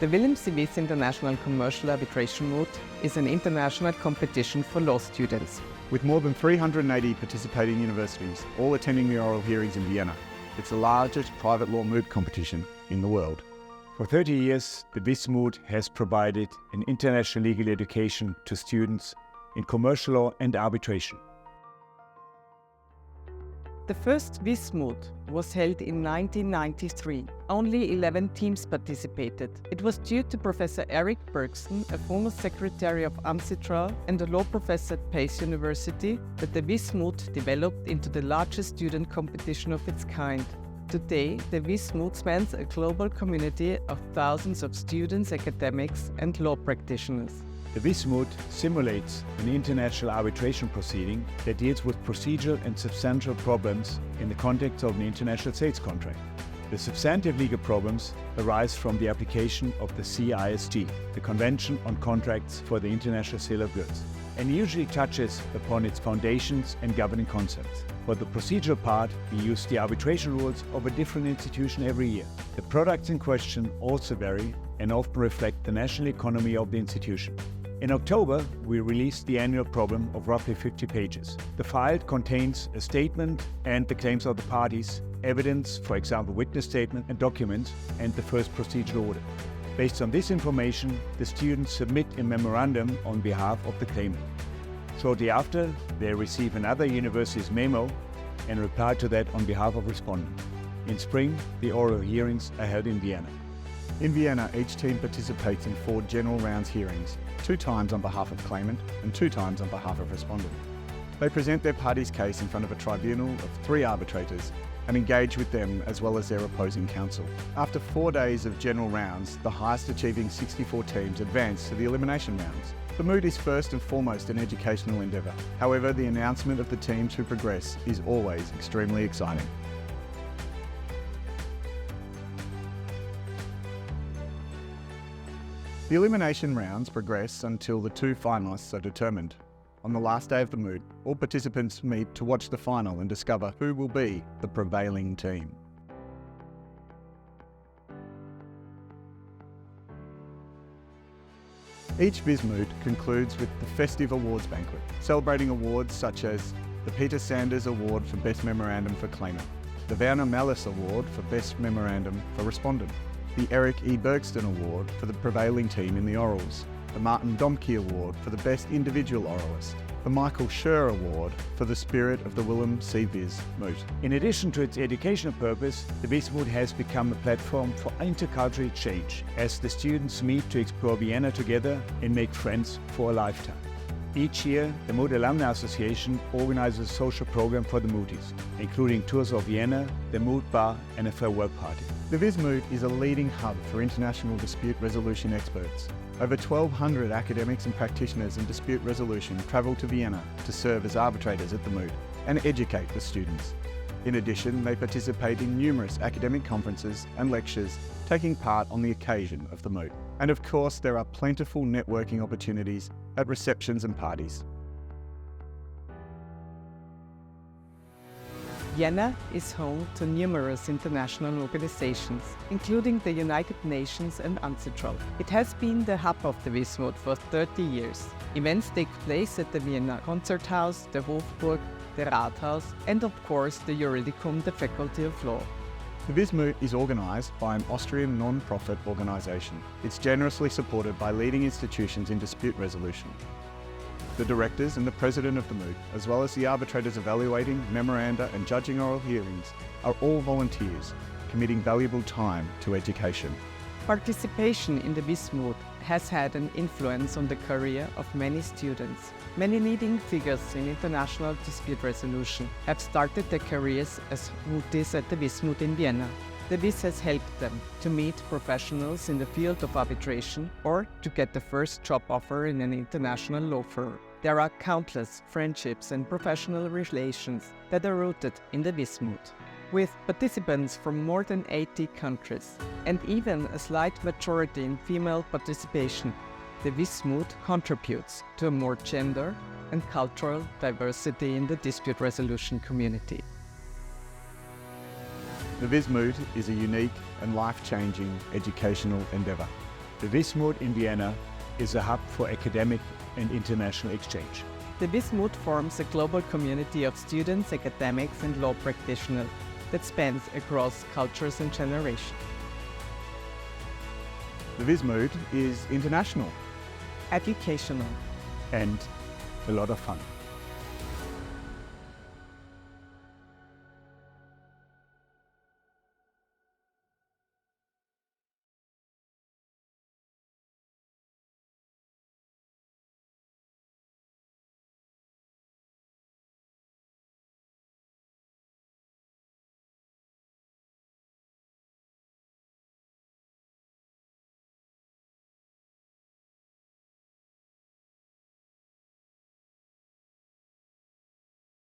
The Willem C International Commercial Arbitration Moot is an international competition for law students. With more than 380 participating universities, all attending the oral hearings in Vienna, it's the largest private law moot competition in the world. For 30 years, the VIS Moot has provided an international legal education to students in commercial law and arbitration. The first VIS Moot was held in 1993. Only 11 teams participated. It was due to Professor Eric Bergson, a former secretary of ARBITRATION and a law professor at Pace University, that the VIS Moot developed into the largest student competition of its kind. Today, the VIS Moot spans a global community of thousands of students, academics, and law practitioners. The VIS Moot simulates an international arbitration proceeding that deals with procedural and substantial problems in the context of an international sales contract. The substantive legal problems arise from the application of the CISG, the Convention on Contracts for the International Sale of Goods, and usually touches upon its foundations and governing concepts. For the procedural part, we use the arbitration rules of a different institution every year. The products in question also vary and often reflect the national economy of the institution. In October, we released the annual problem of roughly 50 pages. The file contains a statement and the claims of the parties, evidence, for example witness statement and documents, and the first procedural order. Based on this information, the students submit a memorandum on behalf of the claimant. Shortly after, they receive another university's memo and reply to that on behalf of respondent. In spring, the oral hearings are held in Vienna. In Vienna, each team participates in 4 general rounds hearings, 2 times on behalf of claimant and 2 times on behalf of respondent. They present their party's case in front of a tribunal of 3 arbitrators and engage with them as well as their opposing counsel. After 4 days of general rounds, the highest achieving 64 teams advance to the Elimination Rounds. The moot is first and foremost an educational endeavour. However, the announcement of the teams who progress is always extremely exciting. The Elimination Rounds progress until the 2 finalists are determined. On the last day of the moot, all participants meet to watch the final and discover who will be the prevailing team. Each VIS Moot concludes with the festive awards banquet, celebrating awards such as the Peter Sanders Award for Best Memorandum for Claimant, the Werner Mallis Award for Best Memorandum for Respondent, the Eric E. Bergson Award for the prevailing team in the orals, the Martin Domke Award for the Best Individual Oralist, the Michael Scher Award for the Spirit of the Willem C VIS Moot. In addition to its educational purpose, the VIS Moot has become a platform for intercultural exchange, as the students meet to explore Vienna together and make friends for a lifetime. Each year, the Moot Alumni Association organizes a social program for the Mooties, including tours of Vienna, the Moot Bar, and a farewell party. The VIS Moot is a leading hub for international dispute resolution experts. Over 1,200 academics and practitioners in dispute resolution travel to Vienna to serve as arbitrators at the Moot and educate the students. In addition, they participate in numerous academic conferences and lectures, taking part on the occasion of the Moot. And of course, there are plentiful networking opportunities at receptions and parties. Vienna is home to numerous international organizations, including the United Nations and ARBITRATION. It has been the hub of the VIS Moot for 30 years. Events take place at the Vienna Concert House, the Hofburg, the Rathaus, and of course the Juridicum, the Faculty of Law. The VIS Moot is organised by an Austrian non-profit organisation. It's generously supported by leading institutions in dispute resolution. The directors and the president of the Moot, as well as the arbitrators evaluating memoranda and judging oral hearings, are all volunteers, committing valuable time to education. Participation in the VIS Moot has had an influence on the career of many students. Many leading figures in international dispute resolution have started their careers as mooties at the VIS Moot in Vienna. The VIS has helped them to meet professionals in the field of arbitration or to get the first job offer in an international law firm. There are countless friendships and professional relations that are rooted in the VIS Moot. With participants from more than 80 countries and even a slight majority in female participation, the VIS Moot contributes to a more gender and cultural diversity in the dispute resolution community. The VIS Moot is a unique and life-changing educational endeavour. The VIS MOOT in Vienna is a hub for academic and international exchange. The VIS MOOT forms a global community of students, academics and law practitioners that spans across cultures and generations. The VIS MOOT is international Educational and a lot of fun.